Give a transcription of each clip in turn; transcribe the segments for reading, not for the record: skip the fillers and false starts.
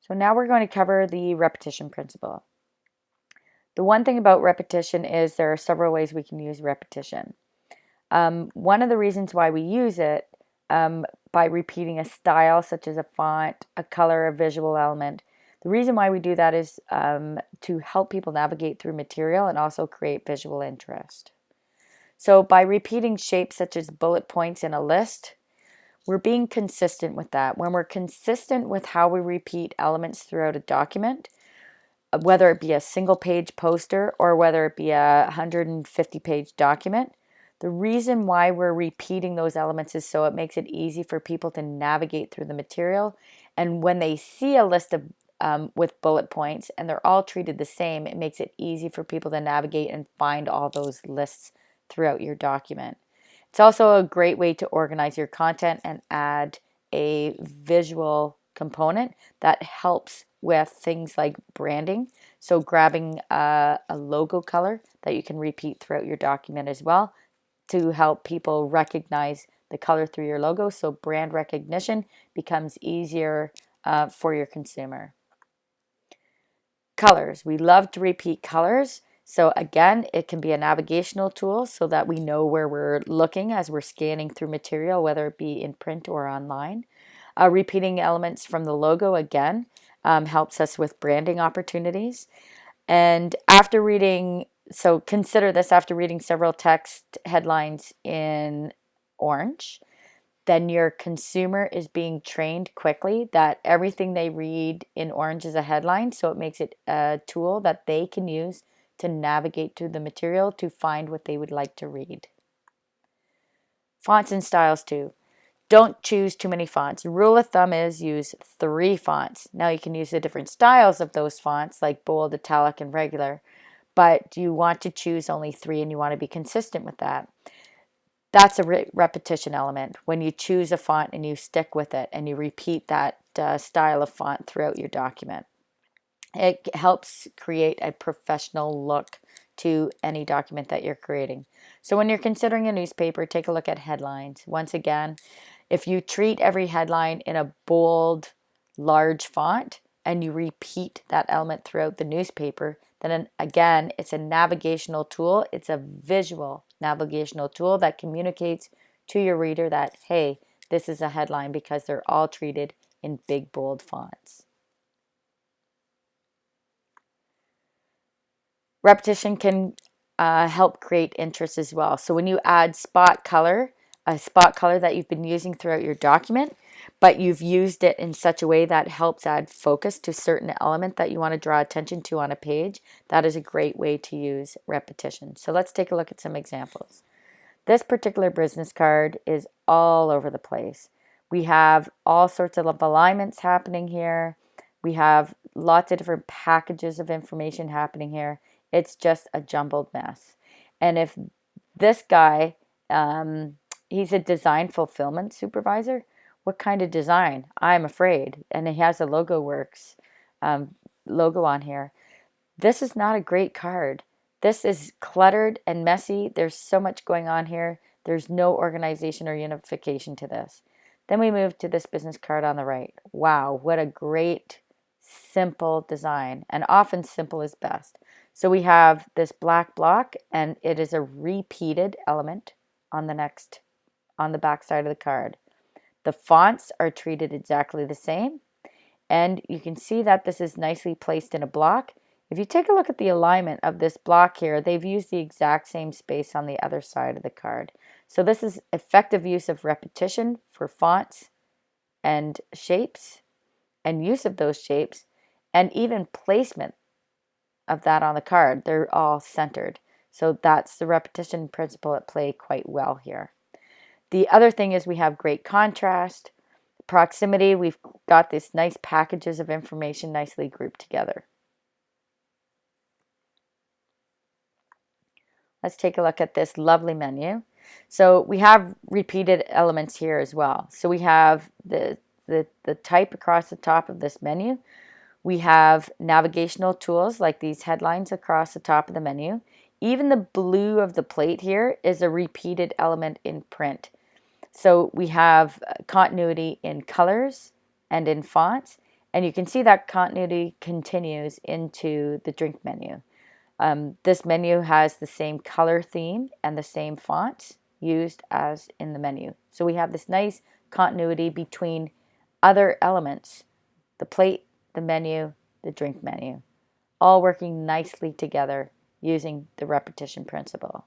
So now we're going to cover the repetition principle. The one thing about repetition is there are several ways we can use repetition. One of the reasons why we use it by repeating a style such as a font, a color, a visual element, the reason why we do that is to help people navigate through material and also create visual interest. So by repeating shapes such as bullet points in a list, we're being consistent with that. When we're consistent with how we repeat elements throughout a document, whether it be a single page poster or whether it be a 150 page document, the reason why we're repeating those elements is so it makes it easy for people to navigate through the material. And when they see a list of with bullet points and they're all treated the same, it makes it easy for people to navigate and find all those lists throughout your document. It's also a great way to organize your content and add a visual component that helps with things like branding. So grabbing a logo color that you can repeat throughout your document as well to help people recognize the color through your logo. So brand recognition becomes easier for your consumer. Colors. We love to repeat colors. So again, it can be a navigational tool so that we know where we're looking as we're scanning through material, whether it be in print or online. Repeating elements from the logo again helps us with branding opportunities. And after reading, so consider this after reading several text headlines in orange, then your consumer is being trained quickly that everything they read in orange is a headline. So it makes it a tool that they can use to navigate through the material to find what they would like to read. Fonts and styles too. Don't choose too many fonts. Rule of thumb is use 3 fonts. Now you can use the different styles of those fonts like bold, italic, and regular, but you want to choose only 3 and you want to be consistent with that. That's a repetition element. When you choose a font and you stick with it and you repeat that style of font throughout your document. It helps create a professional look to any document that you're creating. So when you're considering a newspaper, take a look at headlines. Once again, if you treat every headline in a bold, large font and you repeat that element throughout the newspaper, then again, it's a navigational tool. It's a visual navigational tool that communicates to your reader that, hey, this is a headline because they're all treated in big, bold fonts. Repetition can help create interest as well. So when you add spot color, a spot color that you've been using throughout your document, but you've used it in such a way that helps add focus to certain element that you want to draw attention to on a page, that is a great way to use repetition. So let's take a look at some examples. This particular business card is all over the place. We have all sorts of alignments happening here. We have lots of different packages of information happening here. It's just a jumbled mess. And if this guy, he's a design fulfillment supervisor, what kind of design? I'm afraid. And he has a LogoWorks logo on here. This is not a great card. This is cluttered and messy. There's so much going on here. There's no organization or unification to this. Then we move to this business card on the right. Wow, what a great simple design. And often simple is best. So we have this black block and it is a repeated element on the back side of the card. The fonts are treated exactly the same. And you can see that this is nicely placed in a block. If you take a look at the alignment of this block here, they've used the exact same space on the other side of the card. So this is effective use of repetition for fonts and shapes and use of those shapes and even placement of that on the card. They're all centered. So that's the repetition principle at play quite well here. The other thing is we have great contrast. Proximity, we've got these nice packages of information nicely grouped together. Let's take a look at this lovely menu. So we have repeated elements here as well. So we have the type across the top of this menu. We have navigational tools like these headlines across the top of the menu. Even the blue of the plate here is a repeated element in print. So we have continuity in colors and in fonts, And you can see that continuity continues into the drink menu. This menu has the same color theme and the same fonts used as in the menu. So we have this nice continuity between other elements, the plate, the menu, the drink menu, all working nicely together using the repetition principle.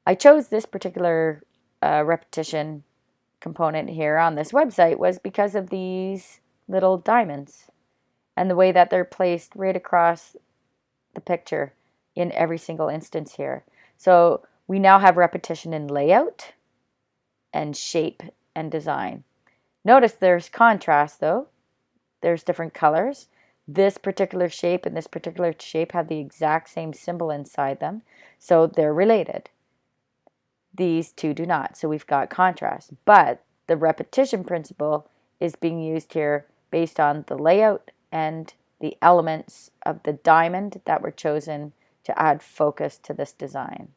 I chose this particular repetition component here on this website was because of these little diamonds and the way that they're placed right across the picture in every single instance here. So we now have repetition in layout and shape and design. Notice there's contrast though. There's different colors. This particular shape and this particular shape have the exact same symbol inside them, so they're related. These two do not, so we've got contrast. But the repetition principle is being used here based on the layout and the elements of the diamond that were chosen to add focus to this design.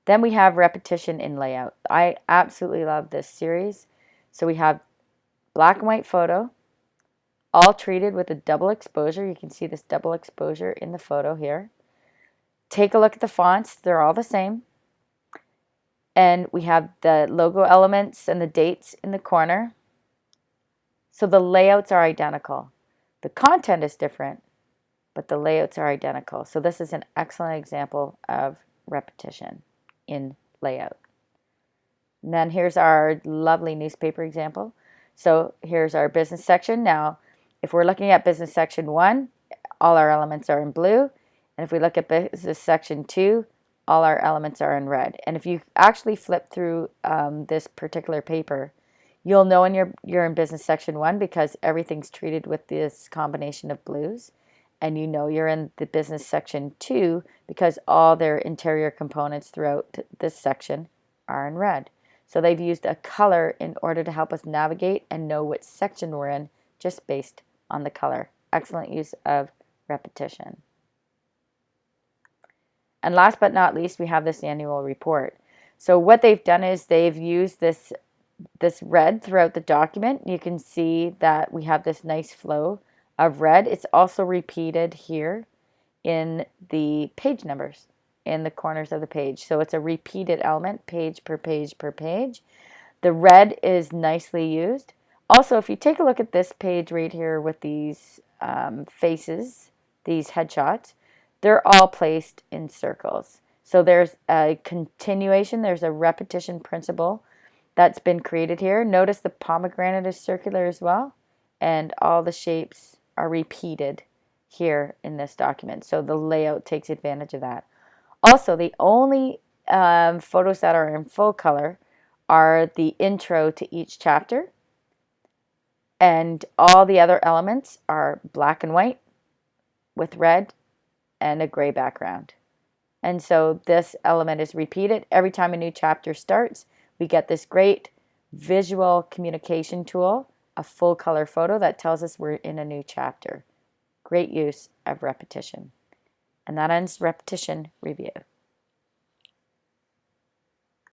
Then we have repetition in layout. I absolutely love this series. So we have black and white photo, all treated with a double exposure. You can see this double exposure in the photo here. Take a look at the fonts. They're all the same. And we have the logo elements and the dates in the corner. So the layouts are identical. The content is different, but the layouts are identical. So this is an excellent example of repetition in layout. And then here's our lovely newspaper example. So here's our business section. Now, if we're looking at business section 1, all our elements are in blue. And if we look at business section 2, all our elements are in red. And if you actually flip through this particular paper, you'll know you're in business section 1 because everything's treated with this combination of blues. And you know you're in the business section 2 because all their interior components throughout this section are in red. So they've used a color in order to help us navigate and know which section we're in just based on the color. Excellent use of repetition. And last but not least, we have this annual report. So what they've done is they've used this red throughout the document. You can see that we have this nice flow of red. It's also repeated here in the page numbers in the corners of the page. So it's a repeated element, page per page per page. The red is nicely used. Also, if you take a look at this page right here with these faces, these headshots, they're all placed in circles. So there's a continuation, there's a repetition principle that's been created here. Notice the pomegranate is circular as well, and all the shapes are repeated here in this document. So the layout takes advantage of that. Also, the only photos that are in full color are the intro to each chapter, and all the other elements are black and white with red and a gray background. And so this element is repeated every time a new chapter starts. We get this great visual communication tool, a full color photo that tells us we're in a new chapter. Great use of repetition. And that ends repetition review.